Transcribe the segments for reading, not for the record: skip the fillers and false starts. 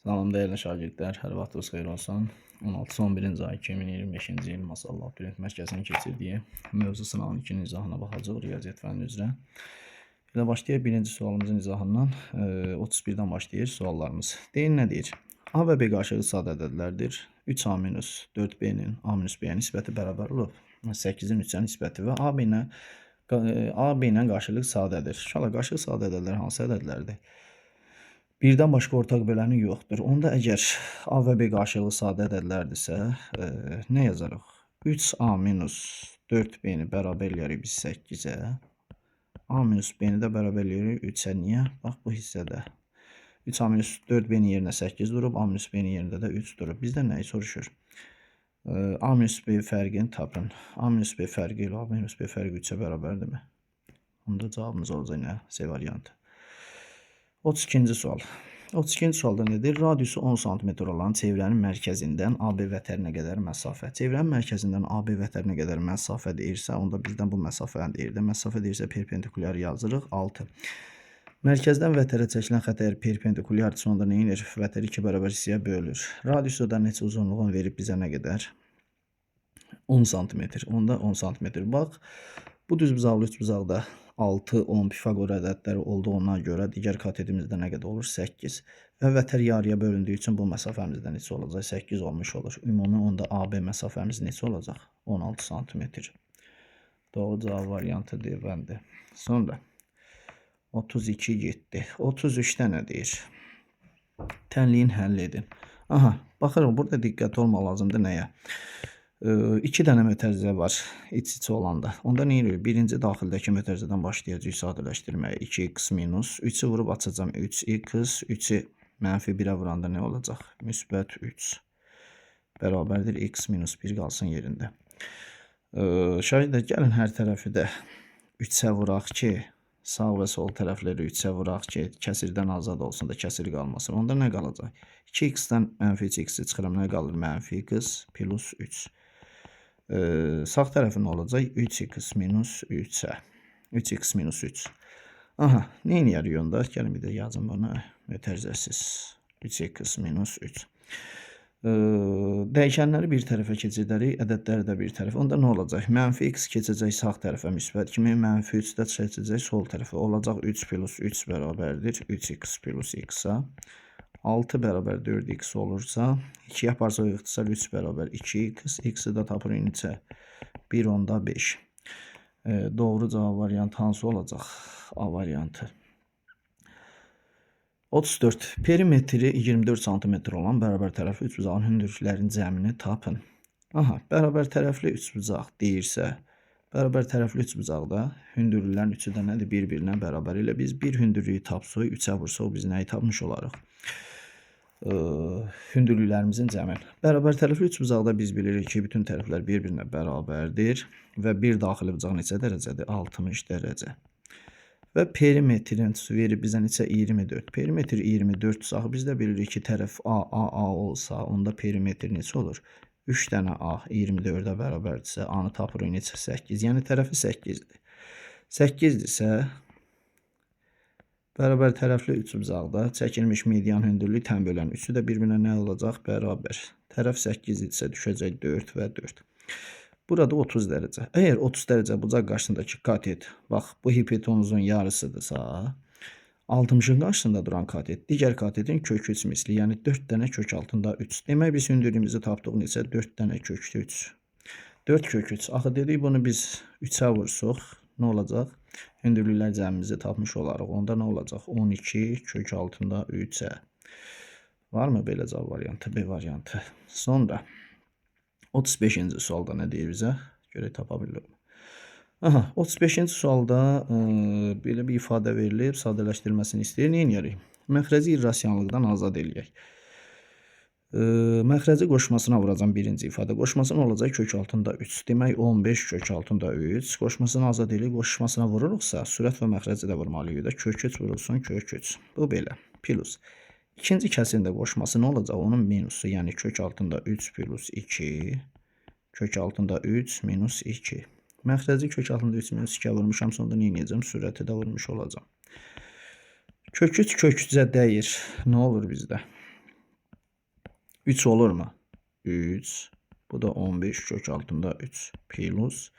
Salam dəyərli şagirdlər, hər vaxtınız xeyir olsun. 16-11-ci ay 2025-ci il Masallah Bilet Mərkəzinin keçirdiyi mövzu sınağının 2-ci izahına baxacağıq riyaziyyat fənni üzrə. Elə başlayaq birinci sualımızın izahından. 31-dən başlayır suallarımız. Deyin nə deyir? A və B qarşılıqlı sadə ədədlərdir. 3A minus 4B-nin A minus B-yə nisbəti bərabər olub 8-in 3-ə nisbəti və A B ilə qarşılıqlı sadədir. Uşaqlar, qarşılıqlı sadə ədədlər hansı ədədlərdir? Birdən başqa ortaq böləni yoxdur. Onda əgər A və B qarşılıqlı sadə ədədlərdirsə, nə yazarıq? 3A minus 4B-ni bərabər eləyərik biz 8-ə. A minus B-ni də bərabər eləyirik 3-ə. Niyə? Bax, bu hissədə 3A minus 4B-nin yerinə 8 durub, A minus B-nin yerində də 3 durub. Bizdən nəyi soruşur? A minus B fərqini tapın. A minus B fərqi ilə A minus B fərqi 3-ə bərabərdirmi? Onda cavabımız olacaq nə? C variantı. 32-ci sual. 32-ci sualda nedir? Radiusu 10 cm olan çevrənin mərkəzindən AB vətərinə qədər məsafə. Çevrənin mərkəzindən AB vətərinə qədər məsafə deyirsə, onda bizdən bu məsafə deyir. Məsafə deyirsə perpendikulyar yazırıq 6. Mərkəzdən vətərə çəkilən xətt əgər perpendikulyardır, onda nə edir? Vətər 2 bərabər hissəyə bölür. Radiusu da neçə uzunluğunu verib bizə nə qədər? 10 cm. Onda 10 cm. Bax, bu düzbucaqlı üçbucaqda 6, 10 Pifaqor ədədləri olduğuna görə digər katetimizdə nə qədər olur? 8. Və vətər yarıya bölündüyü üçün bu məsafəmizdə neçə olacaq? 8 olmuş olur. Ümumi onda AB məsafəmiz neçə olacaq? 16 cm. Doğru cavab variantı D bəndi. Sonra 32 getdi. 33-də nə deyir? Tənliyin həll edin. Aha, baxırıq, burada diqqət olmaq lazımdır nəyə? 2 dənə mötərizə var iç-içə olanda. Onda nə edirik? Birinci daxildəki mötərizədən başlayacaq sadələşdirməyə. 2x minus 3-ü vurub açacağım 3x, 3-ü mənfi 1-ə vuranda nə olacaq? Müsbət 3 bərabərdir x minus 1 qalsın yerində. Şahidlər, gəlin hər tərəfi də 3-ə vuraq ki, sağ və sol tərəfləri 3-ə vuraq ki, kəsirdən azad olsun da kəsir qalmasın. Onda nə qalacaq? 2x-dən mənfi 3x-i çıxıram, nə qalır? Mənfi x plus 3. Sağ tərəfi nə olacaq? 3x minus 3-ə. 3x minus 3. Aha, nə eləyərik onda? Gəlin bir də yazım bunu. Mötərizəsiz. 3x minus 3. Dəyişənləri bir tərəfə keçirdərik, ədədləri də bir tərəfə. Onda nə olacaq? Mənfi x keçəcək sağ tərəfə müsbət kimi, mənfi 3 də keçəcək sol tərəfə. Olacaq 3 plus 3 bərabərdir 3x plus x-a. 6 bərabər 4x olursa, 2 yaparsa ixtisar 3 bərabər 2x, x-i də tapırıq neçə? 1 onda 5. Doğru cavab variantı hansı olacaq? A variantı. 34. Perimetri 24 cm olan bərabər tərəfli üçbucağın hündürlüklərinin cəmini tapın. Aha, bərabər tərəfli üçbucaq deyirsə, bərabər tərəfli üçbucaqda hündürlüklərin üçü də nədir? Bir-birinə bərabər ilə biz bir hündürlüyü tapsaq, 3-ə vursaq biz nəyi tapmış olarıq? Hündürlüklərimizin cəmi. Bərabər tərəfli üçbucaqda biz bilirik ki, bütün tərəflər bir-birinə bərabərdir və bir daxili bucaq neçə dərəcədir? 60 dərəcə. Və perimetrin verib bizə neçə? 24. Perimetr 24-sə, biz də bilirik ki, tərəf A olsa, onda perimetr neçə olur? 3 dənə A 24-ə bərabərdirsə, A-nı tapırıq neçə? 8. Yəni tərəfi 8-dir. 8-dirsə, bərabər tərəfli üçbucaqda çəkilmiş median hündürlük tən bölən 3-ü də bir-birinə nə olacaq? Bərabər. Tərəf 8 idisə düşəcək 4 və 4. Burada 30 dərəcə. Əgər 30 dərəcə bucaq qarşısındakı katet, bax, bu hipotenuzun yarısıdırsa, 60-ın qarşısında duran katet, digər katetin kök 3 misli, yəni 4 dənə kök altında 3. Demək, biz hündürlüyümüzü tapdıq neçə? 4 dənə kök 3. 4 kök 3. Axı dedik, bunu biz 3-ə vursuq, nə olacaq? Hündürlüklər cəmimizi tapmış olarıq. Onda nə olacaq? 12 kök altında 3-ə. Varmı belə cavab variantı? B variantı. Sonra 35-ci sualda nə deyir bizə? Görək tapa bilirik. Aha, 35-ci sualda belə bir ifadə verilib, sadələşdirilməsini istəyir. Nə edərik? Məxrəci irrasionallıqdan azad eləyək. Məxrəci qoşmasına vuracam birinci ifadə. Qoşmasına olacaq kök altında 3. Demək 15 kök altında 3. Qoşmasını azad eləyik. Qoşmasına vururuqsa sürət və məxrəci də vurmalıyıq da. Kök 3 vurulsun kök 3. Bu belə. Plus. İkinci kəsirində qoşması nə olacaq? Onun minusu. Yəni kök altında 3 plus 2. Kök altında 3 minus 2. Məxrəci kök altında 3 minus 2-yə vurmuşam. Sonunda nə edəcəm? Sürəti də vurmuş olacam. Kök 3 kök 3-ə dəyir. Nə olur bizdə? 3 olur mu? 3. Bu da 15 kök altında 3 plus.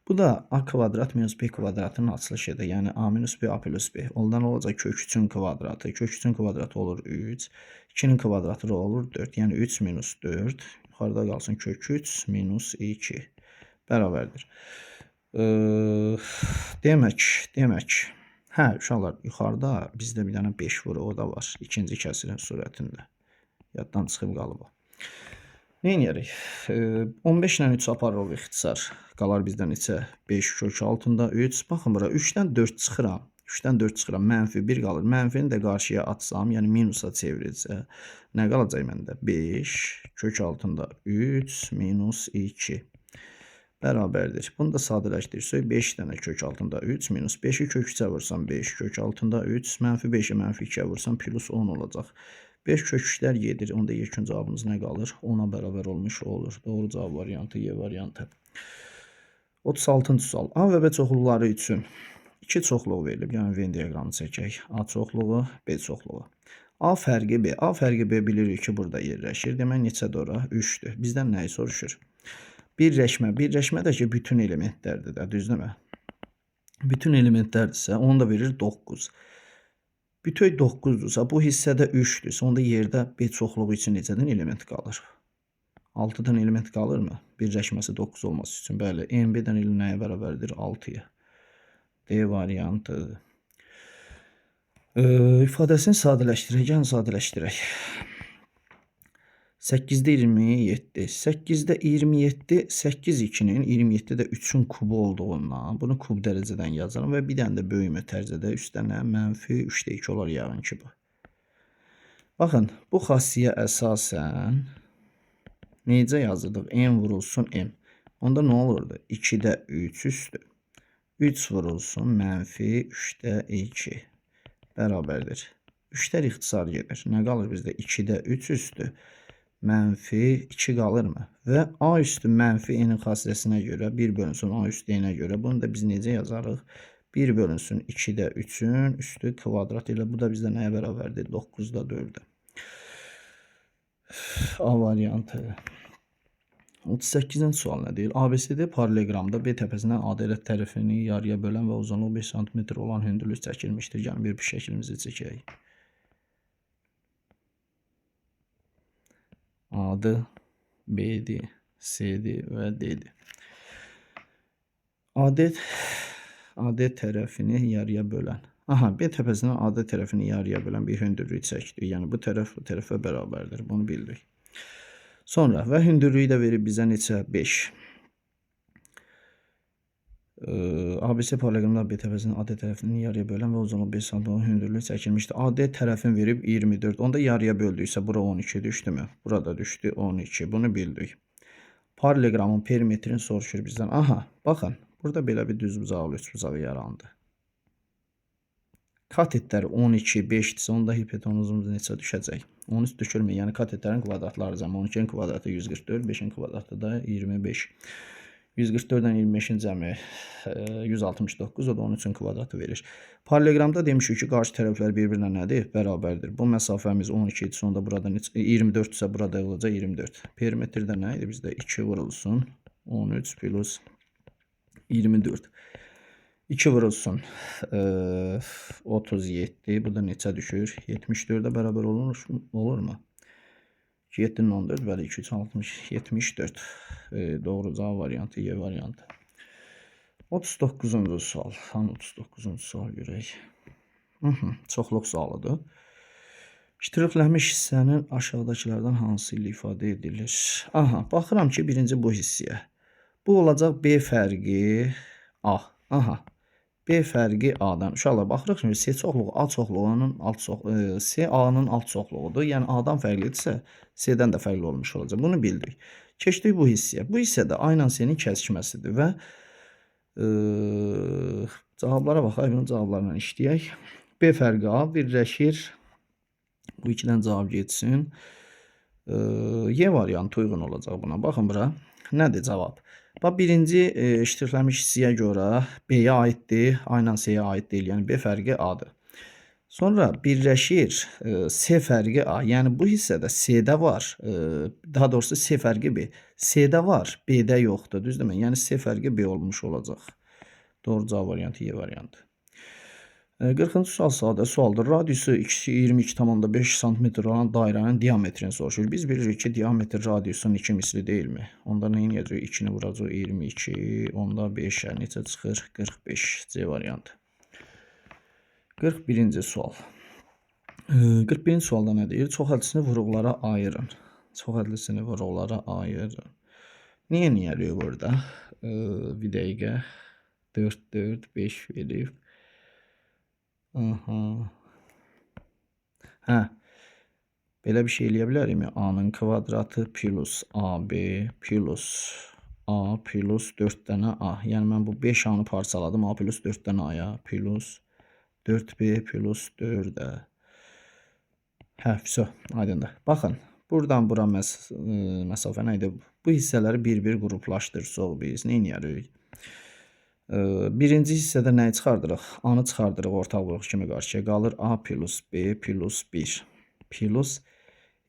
Bu da a kvadrat minus b kvadratının açılışıdır. Yəni a minus b, a plus b. Ondan olacaq kök 3'ün kvadratı. Kök 3'ün kvadratı olur 3. 2'nin kvadratı olur 4. Yəni 3 minus 4. Yuxarıda qalsın kök 3 minus 2. Bərabərdir. Demək. Hə, uşaqlar, yuxarıda bizdə bir dənə 5 vuru, o da var. İkinci kəsirin surətində. Yaddan çıxıb qalıb o. Neyniyərik? 15 ilə 3 aparırıq ixtisar. Qalar bizdən neçə? 5 kök altında 3. Baxın bura 3-dən 4 çıxıram. 3-dən 4 çıxıram. Mənfi 1 qalır. Mənfini də qarşıya atsam, yəni minusa çevirilsə, nə qalacaq məndə? 5 kök altında 3 minus 2. Bərabərdir. Bunu da sadələşdirsək 5 dənə kök altında 3 minus 5'i kök 3'ə vursam 5 kök altında 3 mənfi 5'i mənfi 2'ə vursam plus 10 olacaq. 5 kök 3'lər 7'dir. Onda yekun cavabımız nə qalır? 10'a bərabər olmuş olur. Doğru cavab variantı Y variantı. 36-cı sual. A və B çoxluqları üçün iki çoxluq verilib. Yəni Venn diaqramını çəkək. A çoxluğu, B çoxluğu. A fərqi B. A fərqi B bilirik ki, burada yerləşir. Demək neçədir ora? 3'dür. Bizdən nəyi soruşur? Birləşmə. Birləşmə də ki, bütün elementlərdir də, düzdürmü? Bütün elementlərdirsə, onu da verir 9. Bütöv 9'dursa, bu hissədə 3'dürsə, onda yerdə B çoxluğu üçün necədən element qalır? 6'dan element qalırmı? Birləşməsi 9 olması üçün. Bəli, NB-dən il nəyə bərabərdir? 6'ya. D variantı. İfadəsini sadələşdirək. 8'də 27. 8'də 27, 8 2'nin 27'də 3'ün kubu olduğundan bunu kub dərəcədən yazarım və bir dənə də böyümə tərcədə üstənə mənfi 3'də 2 olar yağın ki bu. Baxın, bu xassiyə əsasən necə yazırdıq? M vurulsun M. Onda nə olurdu? 2'də 3 üstü. 3 vurulsun mənfi 3'də 2. Bərabərdir. 3'lər ixtisar gedir. Nə qalır bizdə? 2'də 3 üstü. Mənfi 2 qalırmı? Və A üstü mənfi N'in xassəsinə görə 1 bölünsün A üstü N'ə görə. Bunu da biz necə yazarıq? 1 bölünsün 2'də 3'ün üstü kvadrat ilə. Bu da bizdə nəyə bərabərdir? 9'da 4'ə. A variantı. 38-ci sual nə deyir? ABCD paralelogramda B təpəsindən AD tərəfini yarıya bölən və uzunluğu 5 cm olan hündürlük çəkilmişdir. Yəni bir şəklimizi çəkək. A'dı, B'di, C'di və D'di. AD tərəfini yarıya bölən. Aha, B təpəsindən AD tərəfini yarıya bölən bir hündürlük çəkdik. Yəni bu tərəf bu tərəfə bərabərdir. Bunu bildik. Sonra və hündürlüyü də verib bizə neçə? 5. ABC paralelogramda B təpəsinin AD tərəfini yarıya bölən və uzunluğu 5 cm hündürlük çəkilmişdir. AD tərəfin verib 24. Onda yarıya böldüksə bura 12 düşdümü? Burada düşdü 12. Bunu bildik. Paralelogramın perimetrini soruşur bizdən. Aha, baxın. Burada belə bir düzbucaqlı üçbucağı yarandı. Katetlər 12, 5'dirsə, onda hipotenuzumuz neçə düşəcək? 13 düşürmü? Yəni katetlərin kvadratları cəmi 12'nin kvadratı 144, 5'in kvadratı da 25. 144'dən 25'in cəmi 169, o da 13'ün kvadratı verir. Paralelogramda demişik ki, qarşı tərəflər bir-birinə nədir? Bərabərdir. Bu məsafəmiz 12 idi, sonda burada 24 isə burada olacaq 24. Perimetrdə nə idi? Bizdə 2 vurulsun 13 plus 24. 2 vurulsun 37. Bu da neçə düşür? 74'ə bərabər olurmu? 7'nin 14, bəli 2, 3, 60, 74. Doğru cavab variantı Y variantı. 39-cu sual. 39-cu sual görək. Çoxluq sualıdır. İştiraklanmış hissənin aşağıdakılardan hansı ilə ifadə edilir? Aha, baxıram ki, birinci bu hissəyə. Bu olacaq B fərqi A. Aha. B fərqi A-dan. Uşaqlar, baxırıq şimdi C çoxluğu A çoxluğunun C A-nın alt çoxluğudur. Yəni A-dan fərqlidirsə, C-dən də fərqli olmuş olacaq. Bunu bildik. Keçdik bu hissəyə. Bu hissə də A ilə C-nin kəsişməsidir və cavablara baxaq, bunun cavablarla işləyək. B fərqi A birləşir. Bu 2-dən cavab getsin. Y variantı uyğun olacaq buna. Baxın bura. Nədir cavab? Bax, birinci iştiraklanmış hissəyə görə B-yə aiddir, A ilə C-yə aid deyil. Yəni B fərqi A-dır. Sonra birləşir C fərqi A. Yəni bu hissədə C-də var. Daha doğrusu C fərqi B. C-də var, B-də yoxdur. Düzdürmü? Yəni C fərqi B olmuş olacaq. Doğru cavab variantı Y variantı. 40-cı sual sadə sualdır. Radiusu 22,5 sm olan dairənin diametrini soruşur. Biz bilirik ki, diametr radiusun 2 misli deyilmi? Onda nə edəcək? 2-ni vuracaq 22, onda 5-ə necə çıxır? 45. C variantı. 41-ci sual. 41-ci sualda nə deyir? Çoxhədlisini vuruqlara ayırın. Çoxhədlisini vuruqlara ayırın. Niyə eləyir burada? Bir dəqiqə. 4, 4, 5 verib. Aha. Hə. Belə bir şey eləyə bilərikmi? A-nın kvadratı plus AB plus A plus 4 dənə A. Yəni mən bu 5 A-nı parçaladım. A plus 4 dənə A-ya plus 4B plus 4-ə. Hə, vəsə, aydındır. Baxın, buradan bura məsafə nə idi? Bu hissələri bir-bir qruplaşdırsaq biz nə edərik? Birinci hissədə nəyi çıxardırıq? A-nı çıxardırıq ortaq vuruq kimi qarşıya. Qalır A plus B plus 1 plus.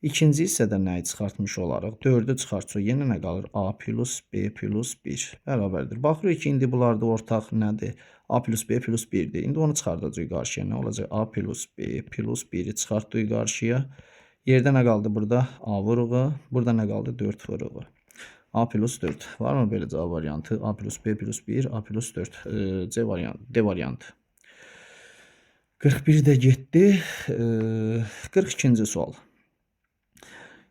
İkinci hissədə nəyi çıxartmış olarıq? 4-ü çıxartsaq yenə nə qalır? A plus B plus 1 bərabərdir. Baxırıq ki, indi bunlarda ortaq nədir? A plus B plus 1-dir. İndi onu çıxardacaq qarşıya. Nə olacaq? A plus B plus 1-i çıxartdıq qarşıya. Yerdə nə qaldı burada? A vuruğu. Burada nə qaldı? 4 vuruğu. A plus 4. Var mı böyle cevap variantı? A plus B plus 1, A plus 4. C variantı, D variantı. 41 de getdi. 42-ci sual.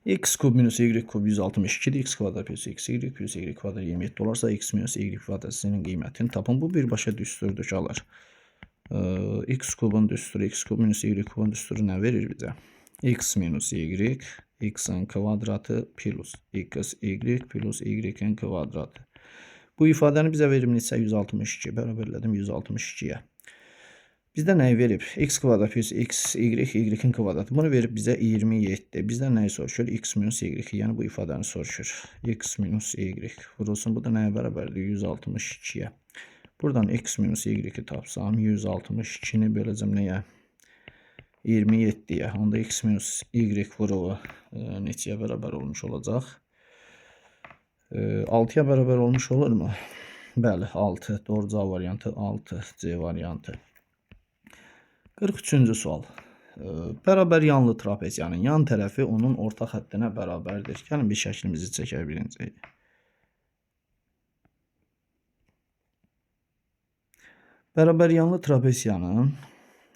X kub minus Y kub 162'dir. X kvadrat plus XY plus Y kvadrat 27 olarsa X minus Y kvadratının qiymətini tapın. Bu birbaşa düsturdur alır. X kubun düsturu, X kub minus Y kubun düsturu nə verir bizə? X minus Y, x'in kvadratı plus xy plus y'in kvadratı. Bu ifadəni bizə verim neçə? 162. Bərabərlədim 162-yə. Bizdə nəyi verib? X kvadrat plus y'in kvadratı. Bunu verib bizə 27. Bizdən nəyi soruşur? X minus y. Yəni bu ifadəni soruşur. X minus y vurulsun. Bu da nəyə bərabərdir? 162-yə. Buradan x minus y tapsam 162-ni böləcəm nəyə? 27'ye. Onda x minus y vuruğu neçəyə bərabər olmuş olacaq? 6'ya bərabər olmuş olur mu? Bəli, 6. Doğru cavab variantı 6. C variantı. 43-cü sual. Bərabər yanlı trapeziyanın yan tərəfi onun orta xəttinə bərabərdir. Gəlin bir şəklimizi çəkək birinci. Bərabər yanlı trapeziyanın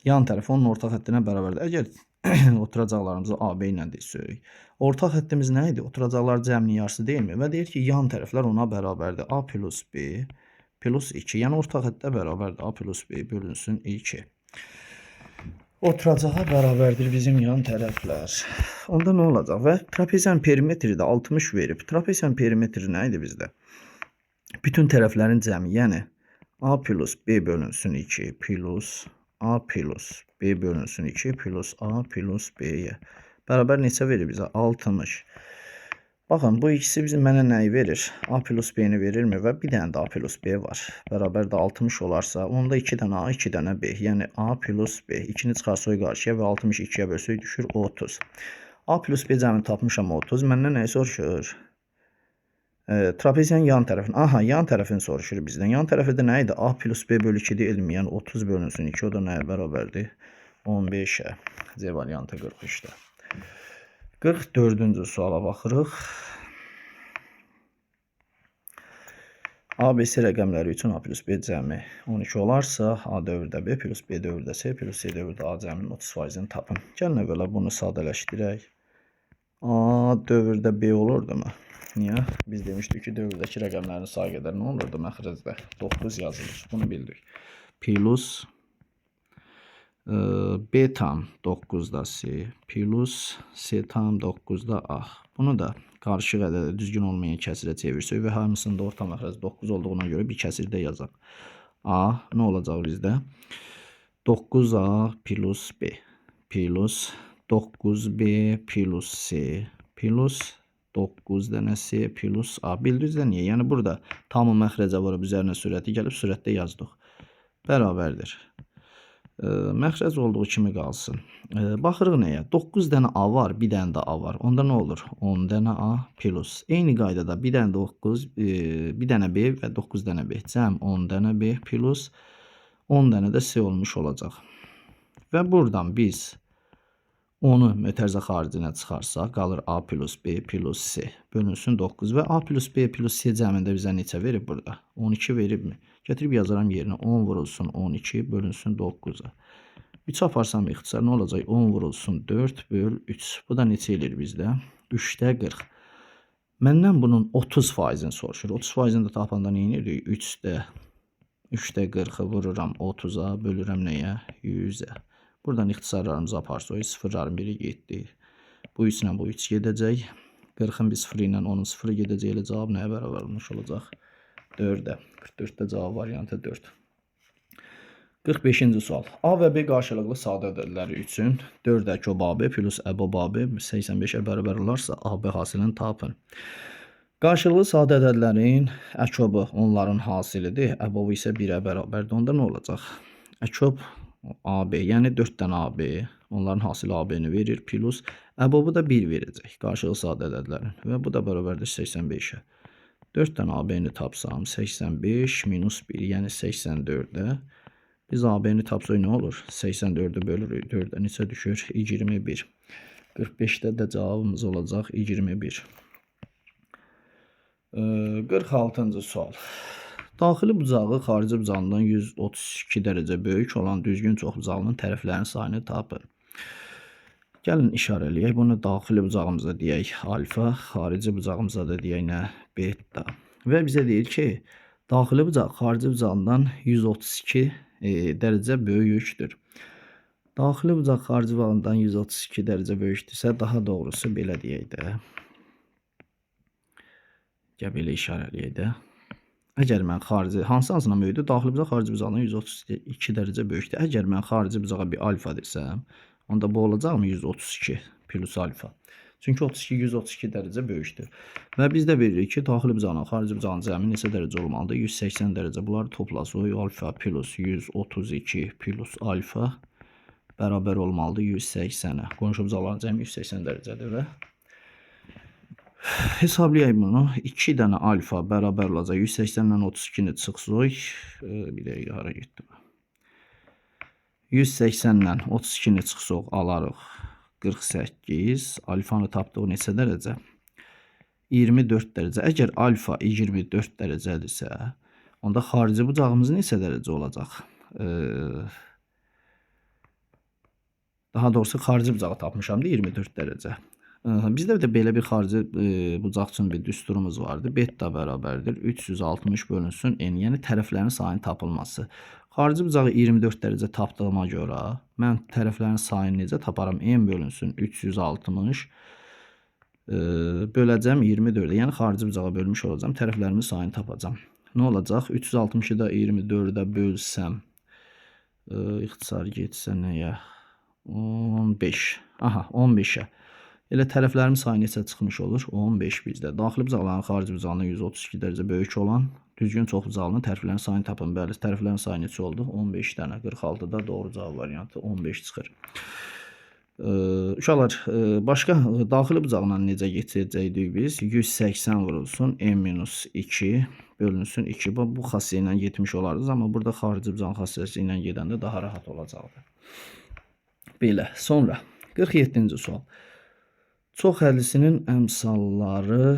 yan tərəfi onun orta xəttinə bərabərdir. Əgər oturacaqlarımızı AB ilə desək, orta xəttimiz nə idi? Oturacaqlar cəminin yarısı deyilmi? Və deyir ki, yan tərəflər ona bərabərdir. A plus B plus 2. Yəni orta xəttə bərabərdir. A plus B bölünsün 2. Oturacağa bərabərdir bizim yan tərəflər. Onda nə olacaq? Və trapeziyanın perimetri də 60 verib. Trapeziyanın perimetri nə idi bizdə? Bütün tərəflərin cəmi, yəni A plus B bölünsün 2 plus A plus B bölünsün 2 plus A plus B'ye. Bərabər neçə verir bizə? 60. Baxın, bu ikisi bizim mənə nəyi verir? A plus B'ni verirmi? Və bir dənə də A plus B var. Bərabər də 60 olarsa, onda 2 dənə A, 2 dənə B. Yəni A plus B. 2-ni çıxarsaq qarşıya və 62-yə bölsək düşür 30. A plus B cəmini tapmışam 30. Məndən nəyi soruşur? Trapeziyanın yan tərəfini. Aha, yan tərəfini soruşur bizdən. Yan tərəfi də nə idi? A plus B bölü 2 deyilmi? Yəni 30 bölünsün 2. O da nəyə bərabərdir? 15'ə. C variantı 43'də. 44-cü suala baxırıq. ABC rəqəmləri üçün A plus B cəmi 12 olarsa, A dövrdə B plus B dövrdə C plus C dövrdə A cəminin 30%-ni tapın. Gəlin əvvəla bunu sadələşdirək. A dövrdə B olurdu mu? Niyə? Biz demişdik ki, dövrdəki rəqəmlərin sayı qədər nə olurdu məxrəcdə? 9 yazılır. Bunu bildik. Plus B tam 9'da C plus C tam 9'da A. Bunu da qarışıq ədədə düzgün olmayan kəsirə çevirsək və hamısında orta məxrəc 9 olduğuna görə bir kəsirdə yazaq. A nə olacaq bizdə? 9A plus B plus 9B plus C plus 9 dənə C plus A. Bildiniz də niyə? Yəni burada tamı məxrəcə vurub üzərinə sürəti gəlib sürətdə yazdıq. Bərabərdir. Məxrəc olduğu kimi qalsın. Baxırıq nəyə? 9 dənə A var, bir dənə də A var. Onda nə olur? 10 dənə A plus. Eyni qaydada bir dənə 9, bir dənə B və 9 dənə B. Cəm 10 dənə B plus 10 dənə də C olmuş olacaq. Və buradan biz onu mötərizə xaricinə çıxarsaq, qalır A plus B plus C bölünsün 9 və A plus B plus C cəmində bizə neçə verib burada? 12 veribmi? Gətirib yazaram yerinə 10 vurulsun 12 bölünsün 9-a. 3 aparsam ixtisar nə olacaq? 10 vurulsun 4 böl 3. Bu da neçə eləyir bizdə? 3-də 40. Məndən bunun 30%-ni soruşur. 30%-ni də tapanda nə edirik? 3-də 40-ı vururam 30-a, bölürəm nəyə? 100-ə. Buradan ixtisarlarımızı aparsaq, sıfırların biri getdi. Bu 3 ilə bu 3 gedəcək. 40-ın bir sıfırı ilə 10-un sıfırı gedəcək. Elə cavab nəyə bərabər olmuş olacaq? 4-ə. 44-də cavab variantı 4. 45-ci sual. A və B qarşılıqlı sadə ədədləri üçün 4 əkob AB plus əbob AB 85-ə bərabər olarsa AB hasilini tapın. Qarşılıqlı sadə ədədlərin əkobu onların hasilidir. Əbobu isə 1-ə bərabərdir. Onda nə olacaq? Əkob AB, yəni 4 dənə AB, onların hasili AB-ni verir, plus əbobu da 1 verəcək, qarşılıqlı sadə ədədlərin və bu da bərabərdir 85-ə. 4 dənə AB-ni tapsam, 85 minus 1, yəni 84-də. Biz AB-ni tapsaq nə olur? 84-ü bölürük 4-ə, neçə düşür? 21. 45-də də cavabımız olacaq 21. 46-cı sual. Daxili bucağı xarici bucağından 132 dərəcə böyük olan düzgün çoxbucağlının tərəflərinin sayını tapın. Gəlin işarələyək. Bunu daxili bucağımıza deyək alfa, xarici bucağımıza da deyək nə? Beta. Və bizə deyir ki, daxili bucaq xarici bucağından 132 dərəcə böyükdür. Daxili bucaq xarici bucağından 132 dərəcə böyükdürsə, daha doğrusu belə deyək də. Gəl belə işarələyək də. Əgər mən xarici, hansına böyükdür? Daxili bucaq xarici bucağından 132 dərəcə böyükdür. Əgər mən xarici bucağa bir alfa desəm, onda bu olacaqmı 132 plus alfa? Çünki 132 dərəcə böyükdür. Və biz də bilirik ki, daxili bucaqla xarici bucağın cəmi neçə dərəcə olmalıdır? 180 dərəcə. Bunları toplasaq, alfa plus 132 plus alfa bərabər olmalıdır 180-ə. Qonşu bucaqların cəmi 180 dərəcədir və hesablayaq bunu. 2 dənə alfa bərabər olacaq. 180-dən 32-ni çıxsaq, bir dəqiqə hara getdi bu? 180-dən 32-ni çıxsaq alarıq 48. Alfanı tapdıq neçə dərəcə? 24 dərəcə. Əgər alfa 24 dərəcədirsə, onda xarici bucağımız neçə dərəcə olacaq? Daha doğrusu xarici bucağı tapmışam da 24 dərəcə. Bizdə də belə bir xarici bucaq üçün bir düsturumuz vardı. Beta bərabərdir 360 bölünsün n, yəni tərəflərin sayının tapılması. Xarici bucağı 24 dərəcə tapdığıma görə mən tərəflərin sayını necə taparam? N bölünsün 360 böləcəm 24-də, yəni xarici bucağa bölmüş olacam, tərəflərimin sayını tapacam. Nə olacaq? 360-ı da 24-də bölsəm, ixtisar getsə nəyə? 15. Aha, 15-ə. Elə tərəflərin sayı neçə çıxmış olur? 15 bizdə. Daxili bucaqların xarici bucağından 132 dərəcə böyük olan düzgün çoxbucaqlının tərəflərin sayını tapın. Bəli, tərəflərin sayı neçə oldu? 15 dənə. 46-da doğru cavab variantı 15 çıxır. Uşaqlar, başqa daxili bucaqla necə geçəcəkdik biz? 180 vurulsun n-2 bölünsün 2. Bu xassiyə ilə getmiş olardınız, amma burada xarici bucağın xassiyəsi ilə gedəndə daha rahat olacaqdır. Belə. Sonra 47-ci sual. Çox hədisinin əmsalları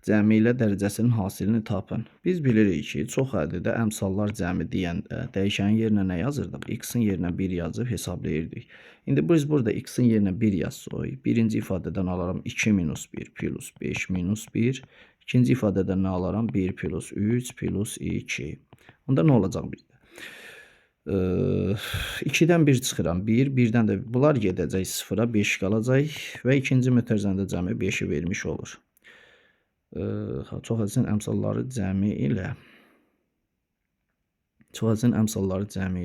cəmi ilə dərəcəsinin hasilini tapın. Biz bilirik ki, çox həddidə əmsallar cəmi deyəndə dəyişənin yerinə nə yazırdıq? X-in yerinə 1 yazıb hesablayırdık. İndi biz burada X-in yerinə 1 yazsaq, birinci ifadədən alaram 2 minus 1 plus 5 minus 1. İkinci ifadədən nə alaram? 1 plus 3 plus 2. Onda nə olacaq bizdə? 2-dən 1 çıxıram. 1, 1-dən də bunlar gedəcək 0-a, 5 qalacaq və ikinci mötərizəndə cəmi 5-i vermiş olur. Çox hədisinin əmsalları cəmi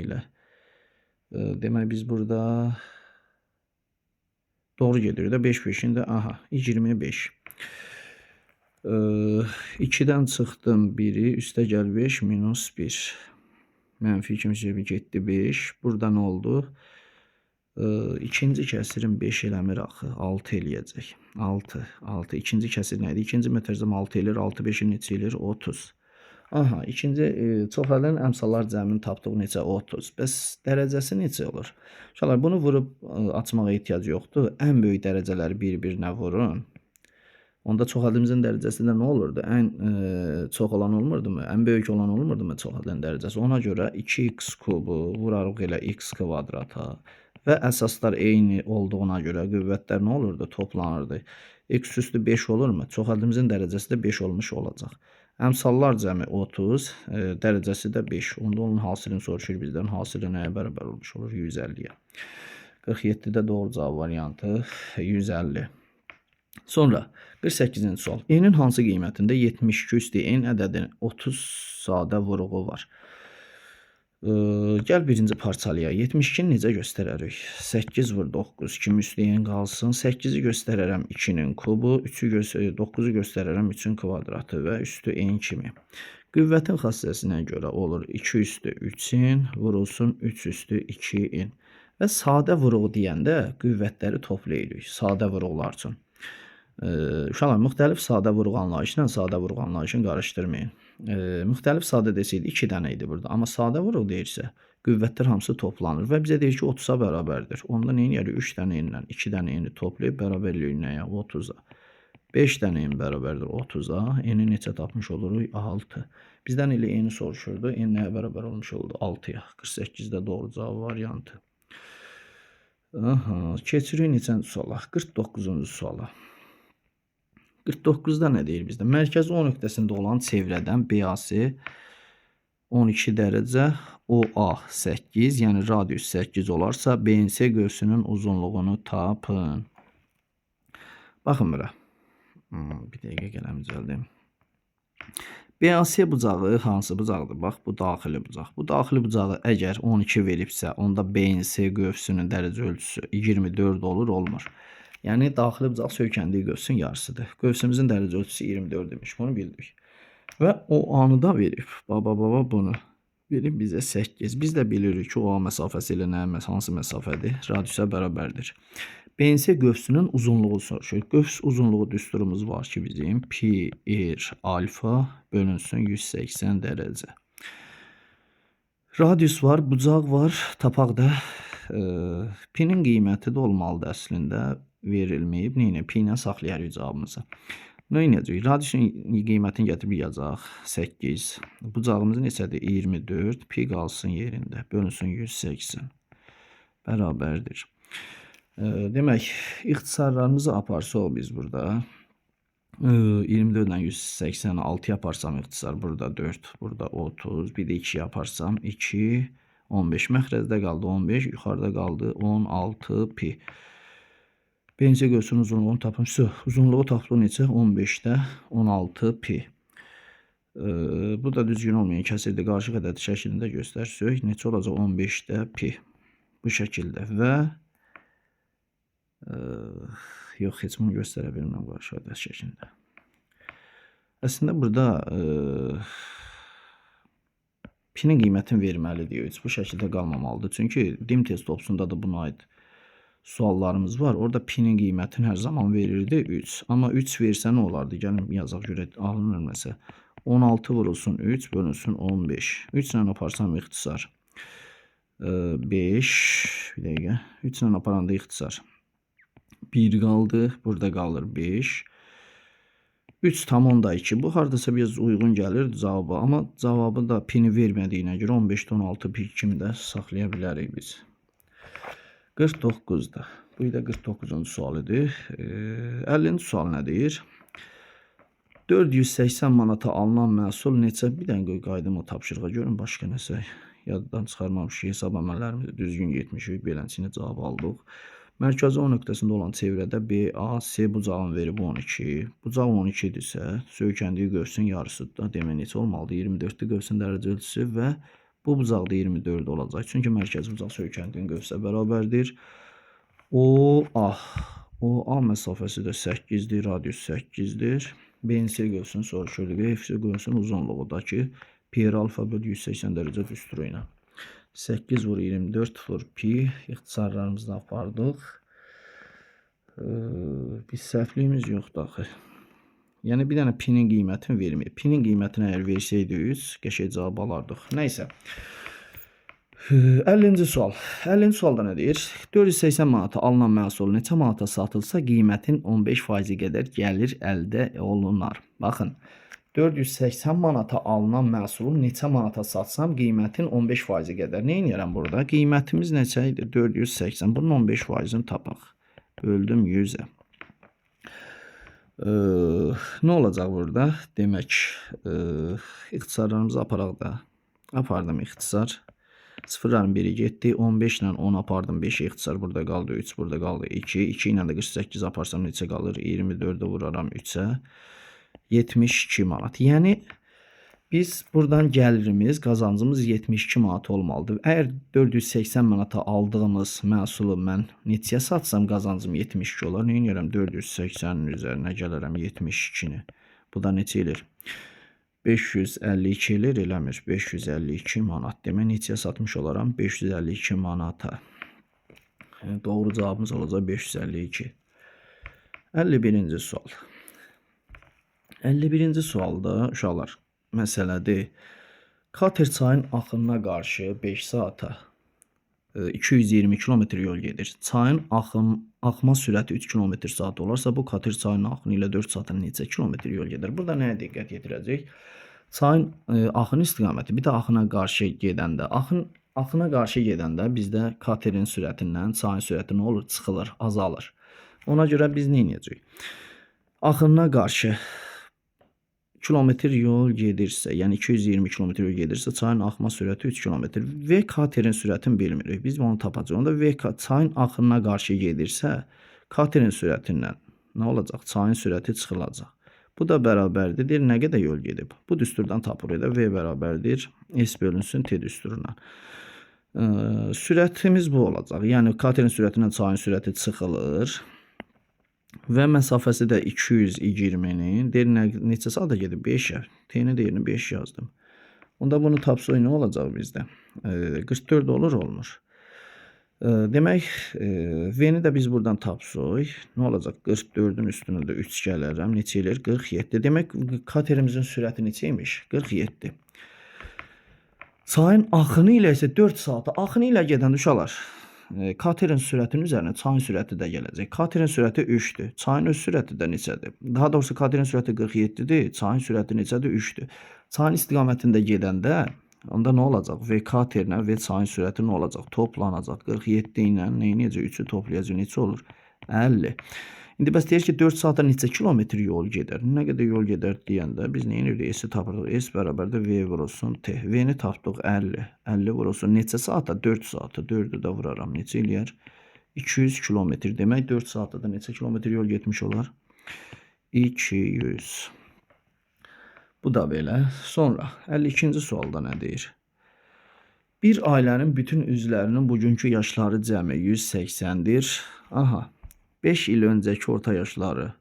ilə demək biz burada doğru gedirik də 5 5-in də aha 25. 2-dən çıxdım 1-i, üstə gəl 5 minus 1. Mənfi 2 getdi 5. Burada nə oldu? İkinci kəsirin 5 eləmir axı. 6 eləyəcək. 6. İkinci kəsir nə idi? İkinci metrizm 6 eləyir. 6 5-i neçə eləyir? 30. Aha, ikinci çoxalın əmsallar cəmini tapdıq neçə? 30. Bəs dərəcəsi neçə olur? Uşaqlar, bunu vurub açmağa ehtiyac yoxdur. Ən böyük dərəcələri bir-birinə vurun. Onda çoxadımızın dərəcəsi də nə olurdu? Ən çox olan olmurdumu? Ən böyük olan olmurdumu çoxadın dərəcəsi? Ona görə 2x kubu vurarıq elə x kvadrata. Və əsaslar eyni olduğuna görə qüvvətlər nə olurdu? Toplanırdı. X üstü 5 olurmu? Çoxadımızın dərəcəsi də 5 olmuş olacaq. Əmsallar cəmi 30, dərəcəsi də 5. Onda onun hasilini soruşur bizdən. Hasili nəyə bərabər olmuş olur? 150-yə. 47-də doğru cavab variantı 150. Sonra 48-ci sual. N-in hansı qiymətində 72 üstü N ədədinin 30 sadə vuruğu var? Gəl birinci parçalayaq. 72-ni necə göstərərik? 8 vur 9 kimi üstü N qalsın. 8-i göstərərəm 2-nin kubu, 9-u göstərərəm 3-ün kvadratı və üstü N kimi. Qüvvətin xassəsinə görə olur 2 üstü 3-in vurulsun 3 üstü 2-in. Və sadə vuruğu deyəndə qüvvətləri toplayırıq. Sadə vuruqlar üçün. Uşaqlar, müxtəlif sadə vuruq anlayışla sadə vuruq anlayışını qarışdırmayın. Müxtəlif sadə desəydi 2 dənə idi burada. Amma sadə vuruq deyirsə, qüvvətlər hamısı toplanır və bizə deyir ki, 30-a bərabərdir. Onda nə edirik? 3 dənə ilə 2 dənə eni toplayıb bərabərlik nəyə? 30-a. 5 dənə en bərabərdir 30-a. Eni neçə tapmış oluruq? 6. Bizdən elə eni soruşurdu. En nəyə bərabər olmuş oldu? 6-ya. 48-də doğru cavab variantı. Keçirik neçənci suala? 49-cu suala. 49-da nə deyir bizdə? Mərkəzi O nöqtəsində olan çevrədən BAC 12 dərəcə, OA 8, yəni radius 8 olarsa, BNC qövsünün uzunluğunu tapın. Baxın bura. Bir dəqiqə qələm düzəldim. BAC bucağı hansı bucaqdır? Bax, bu daxili bucaq. Bu daxili bucağı əgər 12 veribsə, onda BNC qövsünün dərəcə ölçüsü 24 olur, olmur. Yəni, daxili bucaq söykəndiyi qövsün yarısıdır. Qövsümüzün dərəcə ölçüsü 24 demiş, bunu bildik. Və OA-nı da verib, bunu verib bizə 8. Biz də bilirik ki, OA məsafəsi ilə hansı məsafədir? Radiusa bərabərdir. BNC qövsünün uzunluğu soruşur. Qövs uzunluğu düsturumuz var ki, bizim pi r alfa bölünsün 180 dərəcə. Radius var, bucaq var, tapaq da pi-nin qiyməti də olmalıdır əslində. Verilməyib. Neyinə? Pi ilə saxlayarıq cavabımızı. Nə edəcək? Radiusun qiymətini gətirib yazacaq. 8. Bucağımız neçədir? 24. Pi qalsın yerində. Bölünsün 180. Bərabərdir. Demək, ixtisarlarımızı aparsaq biz burada. 24 ilə 186 yaparsam ixtisar. Burada 4. Burada 30. Bir də 2 yaparsam 2. 15. Məxrəcdə qaldı 15. Yuxarıda qaldı 16 pi. BNC qövsünün uzunluğunu tapın. Uzunluğu tapılır neçə? 15-də 16 pi. Bu da düzgün olmayan kəsirdir. Qarşıq ədədi şəklində göstərsək, neçə olacaq? 15-də pi. Bu şəkildə və yox, heç bunu göstərə bilməm qarşıq ədədi şəklində. Əslində burada pi-nin qiymətini verməlidir. Heç bu şəkildə qalmamalıdır. Çünki DİM test opsunda da buna aid suallarımız var. Orada pi-nin qiymətini hər zaman verirdi 3. Amma 3 versə nə olardı? Gəlin yazaq görək, alınır məsələ. 16 vurulsun 3 bölünsün 15. 3 ilə aparsam ixtisar 5. Bir dəqiqə. 3 ilə aparanda ixtisar 1 qaldı. Burada qalır 5. 3 tam 10-2. Bu hardasa biraz uyğun gəlir cavaba. Amma cavabı da pi-ni vermədiyinə görə 15-də 16 pi kimi də saxlaya bilərik biz. 49'da. Bu da 49-cu sual idi. 50-ci sual nə deyir? 480 manata alınan məhsul neçə? Bir dənə qaydım o tapşırığa görün, başqa nəsə yaddan çıxarmamışıq. Hesab əməllərimizi düzgün getmişik. Beləncini cavab aldıq. Mərkəzi O nöqtəsində olan çevrədə BAC bucağın verib 12. Bucaq 12-dirsə, söykəndiyi qövsün yarısıdır. Demək neçə olmalıdır? 24-də qövsün dərəcə ölçüsü və bu bucaq da 24 olacaq. Çünki mərkəzi bucaq söykəndiyin qövsə bərabərdir. OA məsafəsi də 8-dir, radius 8-dir. BNC qövsünü soruşurduq. FC qövsünün uzunluğu da ki, pi alfa bölü 180 dərəcə düsturu ilə. 8 vur 24 vur pi. İxtisarlarımızı apardıq. Biz səhvliyimiz yoxdur axı. Yəni bir dənə pinin qiymətini verməyib. Pinin qiymətini əgər versəydiniz, qəşəng cavab alardıq. Nəysə. 50-ci sual. 50-ci sualda nə deyir? 480 manata alınan məhsul neçə manata satılsa qiymətin 15% qədər gəlir əldə olunar. Baxın, 480 manata alınan məhsulu neçə manata satsam qiymətin 15% qədər. Nə edirəm burada? Qiymətimiz neçə idi? 480. Bunun 15%-ni tapaq. Böldüm 100-ə. Nə olacaq burada? Demək, ixtisarlarımızı aparaq da. Apardım ixtisar. Sıfırların biri getdi. 15 ilə 10 apardım. 5 ixtisar burada qaldı. 3 burada qaldı. 2. 2 ilə də 48 aparsam neçə qalır? 24-də vuraram 3-ə. 72 manat. Yəni, biz buradan gəlirimiz, qazancımız 72 manat olmalıdır. Əgər 480 manata aldığımız məhsulu mən neçəyə satsam qazancım 72 olar. Nə edirəm? 480-nin üzərinə gələrəm 72-ni. Bu da neçə edir? 552 elir, eləmir. 552 manat. Demək, neçəyə satmış olaram? 552 manata. Doğru cavabımız olacaq 552. 51-ci sual. 51-ci sualda uşaqlar məsələdir. Kater çayın axınına qarşı 5 saata 220 km yol gedir. Çayın axma sürəti 3 km saat olarsa bu kater çayın axını ilə 4 saata neçə kilometr yol gedir? Burada nəyə diqqət yetirəcək? Çayın axın istiqaməti, bir də axına qarşı gedəndə. Axına qarşı gedəndə bizdə katerin sürətindən çayın sürəti nə olur? Çıxılır, azalır. Ona görə biz nə edəcəyik? Axına qarşı kilometr yol gedirsə, yəni 220 kilometr yol gedirsə, çayın axma sürəti 3 kilometr. V katerin sürətini bilmirik. Biz onu tapacağıq. Onda V çayın axınına qarşı gedirsə, katerin sürətindən nə olacaq? Çayın sürəti çıxılacaq. Bu da bərabərdir. Nə qədər yol gedib? Bu düsturdan tapırıq da V bərabərdir. S bölünsün T düsturuna. Sürətimiz bu olacaq. Yəni katerin sürətindən çayın sürəti çıxılır. Və məsafəsi də 220-nin. Deyir, neçə saata gedib? 5-ə. T-ni deyirini 5 yazdım. Onda bunu tapsaq nə olacaq bizdə? 44 olur, olmur. Demək, V-ni də biz buradan tapsaq. Nə olacaq? 44-ün üstünə də 3 gələrəm. Neçə elir? 47. Demək, katerimizin sürəti neçə imiş? 47. Çayın axını ilə isə 4 saata. Axını ilə gedən uşaqlar. Katerin sürətinin üzərinə çayın sürəti də gələcək. Katerin sürəti 3-dür. Çayın öz sürəti də neçədir? Daha doğrusu katerin sürəti 47-dir. Çayın sürəti neçədir? 3-dür. Çayın istiqamətində gedəndə onda nə olacaq? V katerinə və çayın sürəti nə olacaq? Toplanacaq. 47 ilə nə edəcək? 3-ü toplayacaq. Neçə olur? 50. İndi bəs deyir ki, 4 saata neçə kilometr yol gedər? Nə qədər yol gedər deyəndə biz nə edirdik? S-i tapırdıq. S bərabərdə V vurulsun T. V-ni tapdıq 50. 50 vurulsun. Neçə saata? 4 saata. 4-ü də vuraram. Neçə eləyər? 200 kilometr. Demək 4 saata da neçə kilometr yol getmiş olar? 200. Bu da belə. Sonra 52-ci sualda nə deyir? Bir ailənin bütün üzvlərinin bugünkü yaşları cəmi 180-dir. Aha. 5 il öncəki orta yaşları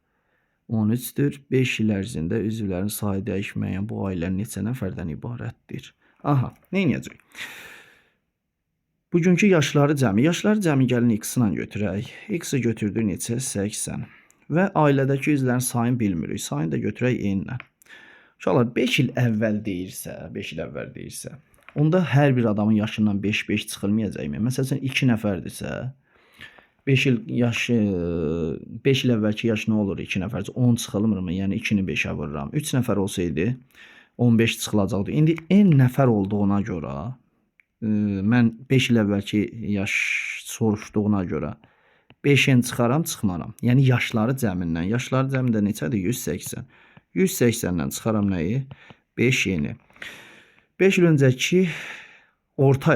13-dür. 5 il ərzində üzvlərin sayı dəyişməyən bu ailə neçə nəfərdən ibarətdir? Aha, nə edəcək? Bugünkü yaşları cəmi. Yaşları cəmi gəlin x-la götürək. X-i götürdük neçə? 80. Və ailədəki üzvlərin sayını bilmirik. Sayını da götürək n-lə. Uşaqlar, 5 il əvvəl deyirsə, onda hər bir adamın yaşından 5-5 çıxılmayacaqmı? Məsələn, 2 nəfərdirsə, 5 il əvvəlki yaş nə olur? 2 nəfərcə 10 çıxılmırmı? Yəni 2-ni 5-ə vururam. 3 nəfər olsaydı 15 çıxılacaqdı. İndi n nəfər olduğuna görə mən 5 il əvvəlki yaş soruşduğuna görə 5-ni çıxaram, çıxmaram. Yəni yaşları cəmindən. Yaşları cəmində neçədir? 180. 180-dən çıxaram nəyi? 5-ni. 5 il öncəki Orta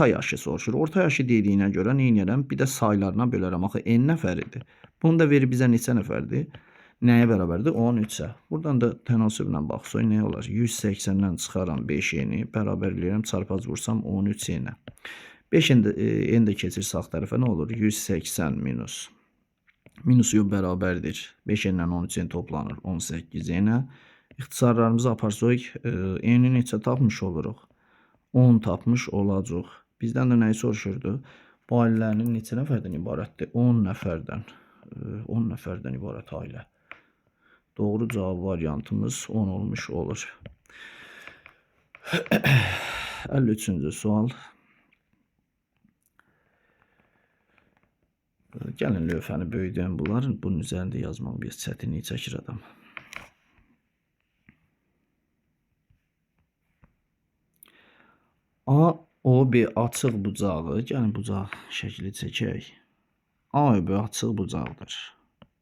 yaşı soruşur. Orta yaşı dediyinə görə nə edirəm? Bir də saylarına bölərəm. Axı n nəfəridir. Bunu da verir bizə neçə nəfərdir? Nəyə bərabərdir? 13-ə. Buradan da tənasüblə baxsaq nə olar? 180-dən çıxaram 5-ni, bərabərləyirəm, çarpaz vursam 13-nə. 5-n də keçir sağ tərəfə nə olur? 180 minus. Minus yox bərabərdir. 5-lə 13-ən toplanır 18-nə. İxtisarlarımızı aparsaq, eni neçə tapmış oluruq? 10 tapmış olacaq. Bizdən də nəyi soruşurdu? Bu ailələrinin neçə nəfərdən ibarətdir? 10 nəfərdən. 10 nəfərdən ibarət ailə. Doğru cavab variantımız 10 olmuş olur. 53-cü sual. Gəlin lövhəni böyüdəyəm bunların. Bunun üzərində yazmaq bir çətinlik çəkir adam. A, O, B açıq bucağı. Gəlin bucaq şəkli çəkək. A, O, B açıq bucaqdır.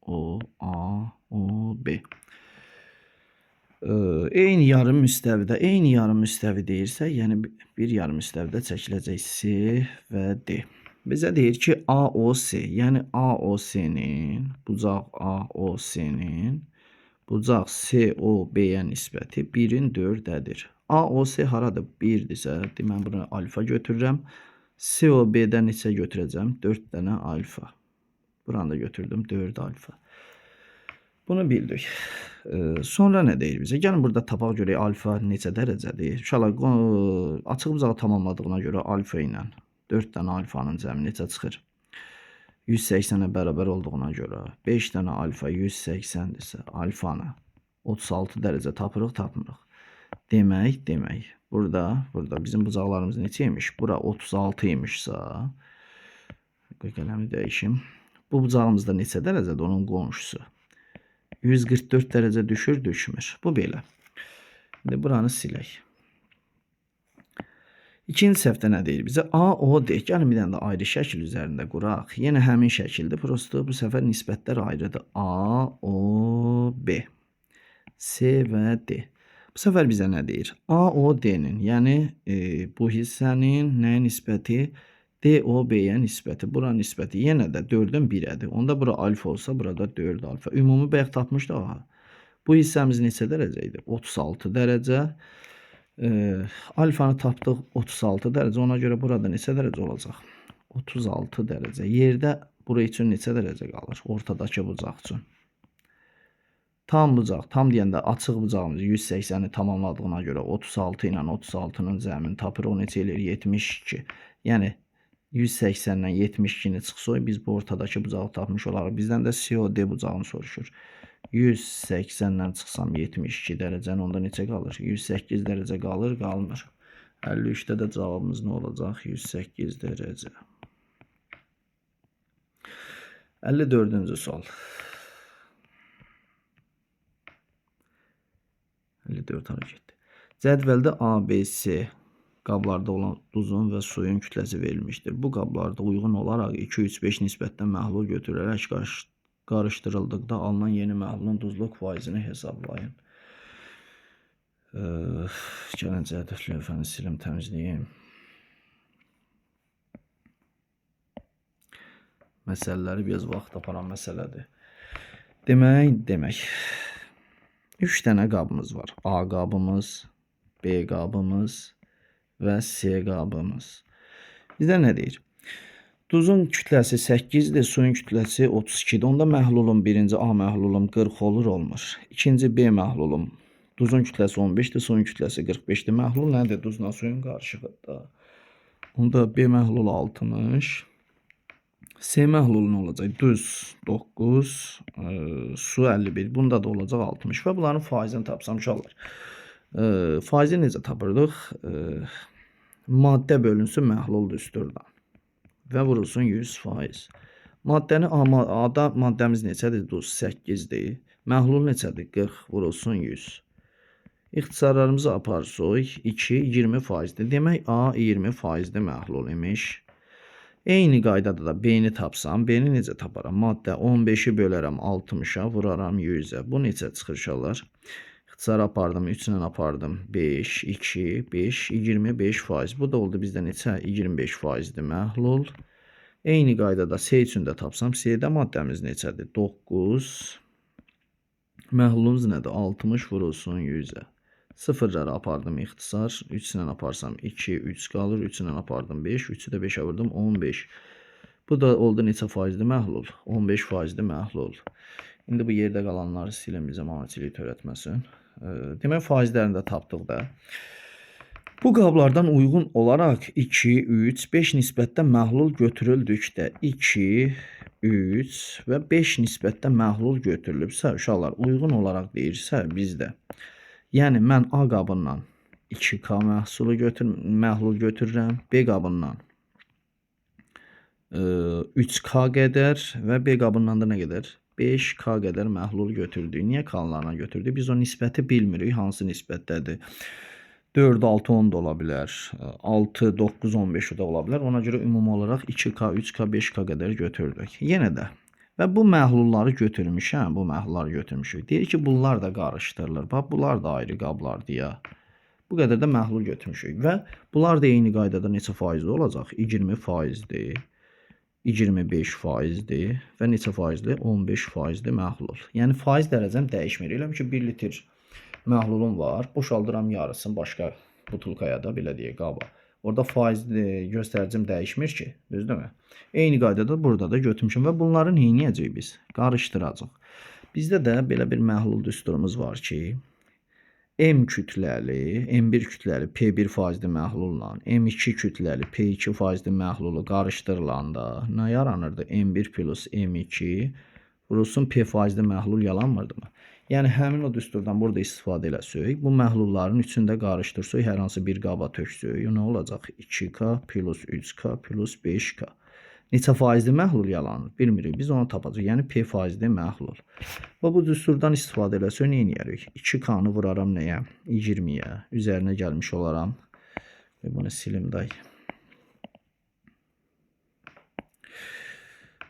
O, A, O, B. Eyni yarım müstəvidə. Eyni yarım müstəvi deyirsə, yəni bir yarım müstəvidə çəkiləcək C və D. Bizə deyir ki, AOC, yəni AOC-nin, bucaq AOC-nin, bucaq COB-yə nisbəti 1-in 4-dədir. AOC haradır? 1-dirsə, mən bunu alfa götürürəm. COB-dən neçə götürəcəm? 4 dənə alfa. Buranı da götürdüm, 4 alfa. Bunu bildik. Sonra nə deyir bizə? Gəlin burada tapaq görək alfa neçə dərəcədir? Uşaqlar açıq bucağı tamamladığına görə alfa ilə 4 dənə alfanın cəmi neçə çıxır? 180-ə bərabər olduğuna görə 5 dənə alfa 180-dirsə alfanı 36 dərəcə tapırıq, tapmırıq. Demək, burada bizim bucaqlarımız neçə imiş? Bura 36 imişsə, qələmi dəyişim. Bu bucağımızda neçə dərəcədir onun qonşusu? 144 dərəcə düşür, düşmür. Bu belə. İndi buranı silək. İkinci səhvdə nə deyir bizə? A, O, D. Gəlin bir dənə də ayrı şəkil üzərində quraq. Yenə həmin şəkildir. Prosto bu səfər nisbətlər ayrıdır. A, O, B. C və D. Bu səfər bizə nə deyir? A, O, D-nin, yəni bu hissənin nəyə nisbəti? D, O, B-yə nisbəti. Bura nisbəti yenə də 4-ün 1-ədir. Onda bura alfa olsa, burada 4 alfa. Ümumi bayaq tapmışdıq. Bu hissəmiz neçə dərəcə idi? 36 dərəcə. Alfanı tapdıq 36 dərəcə. Ona görə burada neçə dərəcə olacaq? 36 dərəcə. Yerdə bura üçün neçə dərəcə qalır? Ortadakı bucaq üçün. Tam bucaq. Tam deyəndə açıq bucağımız 180-i tamamladığına görə 36 ilə 36-nın cəmini tapır. O neçə eləyir? 72. Yəni 180-dən 72-ni çıxsaq, biz bu ortadakı bucağı tapmış olarıq. Bizdən də COD bucağını soruşur. 180-dən çıxsam 72 dərəcəni onda neçə qalır? 108 dərəcə qalır, qalmır. 53-də də cavabımız nə olacaq? 108 dərəcə. 54-cü sual. 54 hərəkətdir. Cədvəldə ABC qablarda olan duzun və suyun kütləsi verilmişdir. Bu qablarda uyğun olaraq 2-3-5 nisbətdə məhlul götürülərək qarışdırıldıqda alınan yeni məhlulun duzluq faizini hesablayın. Gəlin cədvəl lövhəni silim, təmizləyim. Məsələləri biraz vaxt aparan məsələdir. Demək. 3 dənə qabımız var. A qabımız, B qabımız və C qabımız. Bizdə nə deyir? Duzun kütləsi 8-dir, suyun kütləsi 32-dir. Onda məhlulum birinci A məhlulum 40 olur, olmur. İkinci B məhlulum duzun kütləsi 15-dir, suyun kütləsi 45-dir. Məhlul nədir? Duzla suyun qarışığıdır. Onda B məhlulu 60. C məhlulu nə olacaq? Duz 9, su 51. Bunda da olacaq 60 və bunların faizini tapsam uşaqlar. Faizi necə tapırdıq? Maddə bölünsün məhlul üstürdən və vurulsun 100%. Maddəni A-da maddəmiz neçədir? Duz 8-dir. Məhlul neçədir? 40 vurulsun 100. İxtisarlarımızı aparsaq 2 20%-dir. Demək A 20%-dir məhlul imiş. Eyni qaydada da B-ni tapsam, B-ni necə taparam? Maddə 15-i bölərəm 60-a, vuraram 100-ə. Bu neçə çıxır uşaqlar? İxtisar apardım, 3 ilə apardım. 5, 2, 5, 25%. Bu da oldu bizdə neçə? 25%-dir məhlul. Eyni qaydada C üçün də tapsam, C-də maddəmiz neçədir? 9. Məhlulumuz nədir? 60 vurulsun 100-ə. Sıfırları apardım ixtisar. 3 ilə aparsam 2, 3 qalır. 3 ilə apardım 5. 3-ü də 5-ə vurdum 15. Bu da oldu neçə faizli məhlul? 15 faizli məhlul. İndi bu yerdə qalanları silin bizə matematilik törətməsin. Demək faizlərini də tapdıq da. Bu qablardan uyğun olaraq 2, 3, 5 nisbətdə məhlul götürüldükdə 2, 3 və 5 nisbətdə məhlul götürülübsə, uşaqlar uyğun olaraq deyirsə bizdə. Yəni mən A qabından 2K məhlul götürürəm, B qabından 3K qədər və B qabından da nə qədər? 5K qədər məhlul götürdük. Niyə K-larına götürdük? Biz o nisbəti bilmirik, hansı nisbətdədir. 4, 6, 10 da ola bilər. 6, 9, 15 da ola bilər. Ona görə ümumi olaraq 2K, 3K, 5K qədər götürdük. Yenə də və bu məhlulları götürmüşəm, bu məhlulları götürmüşük. Deyir ki, bunlar da qarışdırılır. Bax, bunlar da ayrı qablardır ya. Bu qədər də məhlul götürmüşük və bunlar da eyni qaydada neçə faizli olacaq? 20 faizdir, 25 faizdir və neçə faizli? 15 faizli məhlul. Yəni faiz dərəcəm dəyişmir. Elə ki 1 litr məhlulum var, boşaldıram yarısını başqa butulkaya da, belə deyək, qaba. Orada faiz göstəricim dəyişmir ki, düzdürmü? Eyni qaydada burada da götürmüşüm və bunları neyniyəcəyik biz? Qarışdıracaq. Bizdə də belə bir məhlul düsturumuz var ki, M kütləli, M1 kütləli P1 faizli məhlulla M2 kütləli P2 faizli məhlulu qarışdırılanda nə yaranırdı? M1 plus M2 vurulsun P faizli məhlul yalanmırdı mı? Yəni həmin o düsturdan burada istifadə eləsək, bu məhlulların üçündə qarışdırsaq, hər hansı bir qaba töksək, nə olacaq? 2K plus 3K plus 5K. Neçə faizli məhlul yalanır? Bilmirik. Biz onu tapacaq. Yəni P faizli məhlul. Və bu düsturdan istifadə eləsək, nə edərik? 2K-nı vuraram nəyə? 20-yə. Üzərinə gəlmiş olaram. Bunu silim day.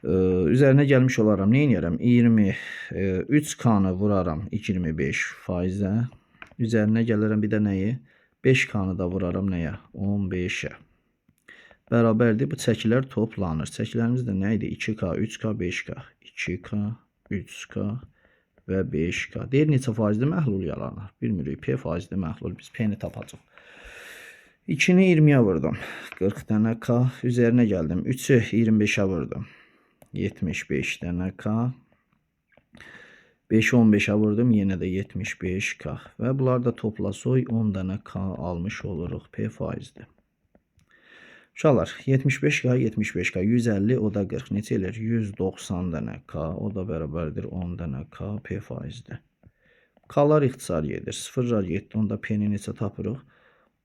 Üzərinə gəlmiş olaram. Nə edərəm? 23K-nı vuraram 25 faizə. Üzərinə gələrəm bir də nəyi? 5K-nı da vuraram nəyə? 15-ə. Bərabərdir. Bu çəkilər toplanır. Çəkilərimiz də nə idi? 2K, 3K, 5K. 2K, 3K və 5K. Deyir, neçə faizli məhlul yalanır? Bilmirik. P faizli məhlul. Biz P-ni tapacaq. 2-ni 20-yə vurdum. 40 dənə K. Üzərinə gəldim. 3-ü 25-ə vurdum. 75 dənə K. 5-i 15-ə vurdum. Yenə də 75K. Və bunlar da toplasaq 10 dənə K almış oluruq. P faizli. Uşaqlar, 75K, 75K, 150, o da 40. Neçə eləyir? 190 dənə K, o da bərabərdir 10 dənə K, P faizdir. K-lar ixtisar edir. 0-lar 7, onda P-ni neçə tapırıq?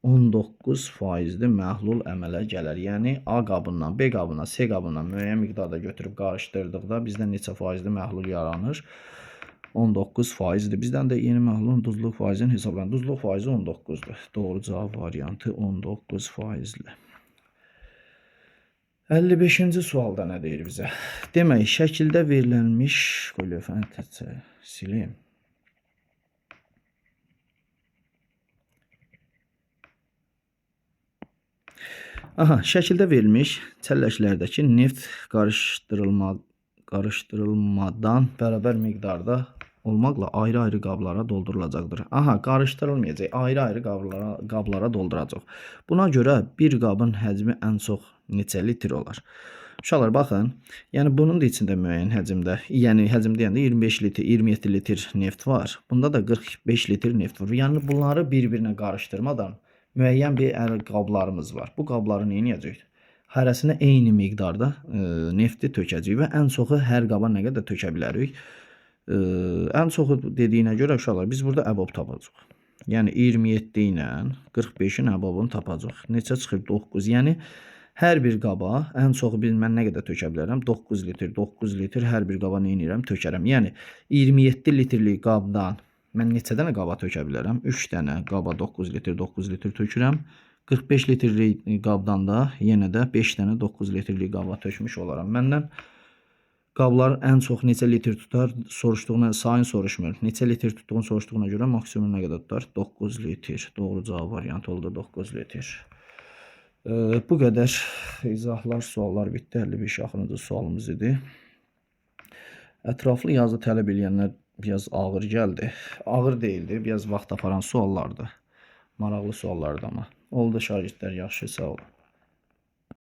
19 faizli məhlul əmələ gələr. Yəni A qabından, B qabından, C qabından müəyyən miqdarda götürüb qarışdırdıqda bizdən neçə faizli məhlul yaranır? 19 faizdir. Bizdən də yeni məhlulun duzluq faizini hesablanır. Duzluq faizi 19-dur. Doğru cavab variantı 19 faizli. 55-ci sualda nə deyir bizə? Demək, şəkildə verilmiş silim. Aha, şəkildə verilmiş çəlləklərdəki neft qarışdırılmadan bərabər miqdarda olmaqla ayrı-ayrı qablara doldurulacaqdır. Aha, qarışdırılmayacaq, ayrı-ayrı qablara dolduracaq. Buna görə bir qabın həcmi ən çox neçə litr olar? Uşaqlar, baxın, yəni bunun da içində müəyyən həcmdə, yəni həcm deyəndə 25 litr, 27 litr neft var. Bunda da 45 litr neft var. Yəni bunları bir-birinə qarışdırmadan müəyyən bir qablarımız var. Bu qabları nə edəcək? Hərəsinə eyni miqdarda nefti tökəcəyik və ən çoxu hər qaba nə qədər tökə bilərik? Ən çoxu dediyinə görə uşaqlar biz burada əbob tapacaq. Yəni 27 ilə 45-in əbobunu tapacaq. Neçə çıxır? 9. Yəni hər bir qaba ən çoxu mən nə qədər tökə bilərəm? 9 litr, 9 litr hər bir qaba nə edirəm? Tökərəm. Yəni 27 litrlik qabdan mən neçə dənə qaba tökə bilərəm? 3 dənə qaba 9 litr tökürəm. 45 litrlik qabdan da yenə də 5 dənə 9 litrlik qaba tökmüş olaram. Məndən qablar ən çox neçə litr tutar soruşduğuna, sayını soruşmur. Neçə litr tutduğunu soruşduğuna görə maksimum nə qədər tutar? 9 litr. Doğru cavab variantı oldu 9 litr. Bu qədər izahlar, suallar bitdi. 55 axırıncı sualımız idi. Ətraflı yazı tələb edənlər biraz ağır gəldi. Ağır deyildi, biraz vaxt aparan suallardı. Maraqlı suallardı amma. Oldu şagirdlər, yaxşı, sağ olun.